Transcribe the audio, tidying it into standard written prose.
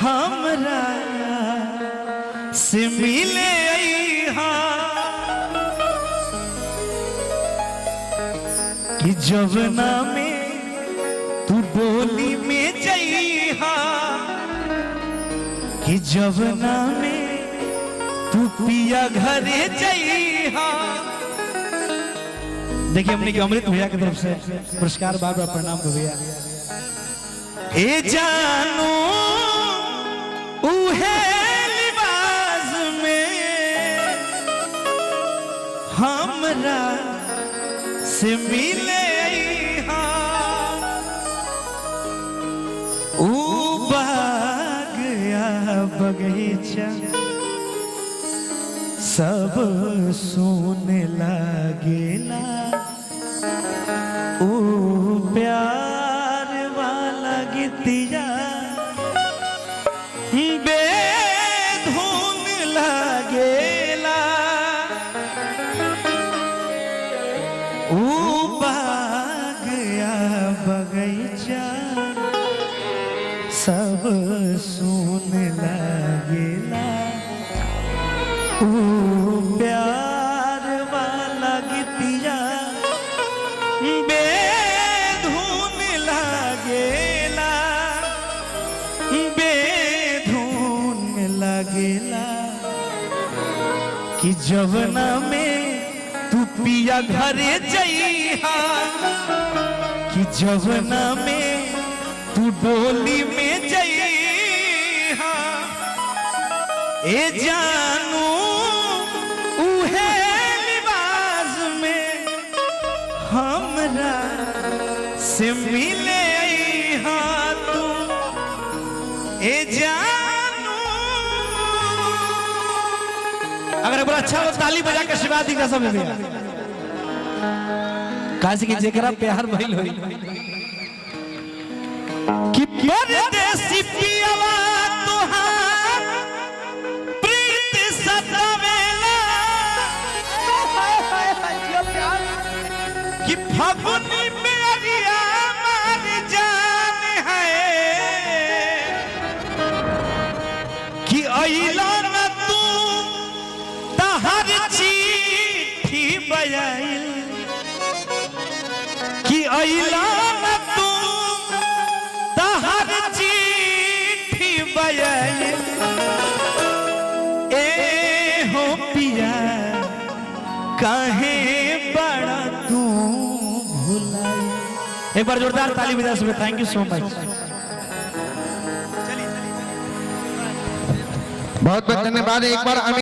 हमरा से मिले कि जवना में तू डोली में जइहा, कि जवना में तू पिया घरे जइहा। देखिए हमने की अमृत भैया की तरफ से पुरस्कार, बार बार प्रणाम को भैया। ए जानो उहे लिबास में हमरा से मिले बगीचा सब सोने लागेला, ओ प्यार वाला गीतिया बेधुन लागेला, ओ बागया बगीचा सब सुन लागेला, ओ प्यार वाला गीतिया बेधुन लागेला, बेधुन लागेला। कि जवना में तू पिया घरे जइहा, कि जवना में तू डोली में जइहा। ए जानू उहे लिबास में हमरा से मिले अइहा तू। ए जानू अगर बड़ा अच्छा हो ताली बजा के आशीर्वाद दी कसम से, काहे कि जेकरा प्यार भइल होई कि परदेसी पियवा तुहार प्रीत सतावेला, कि फागुनी में अरिया मार जान है, कि अइला न तू तहर चिट्ठी बजाइल, कि अइला न तू ए हो पिया काहे बड़ा तू भुलाए। एक बार जोरदार ताली बजा सब। Thank you so much. बहुत बहुत धन्यवाद। एक बार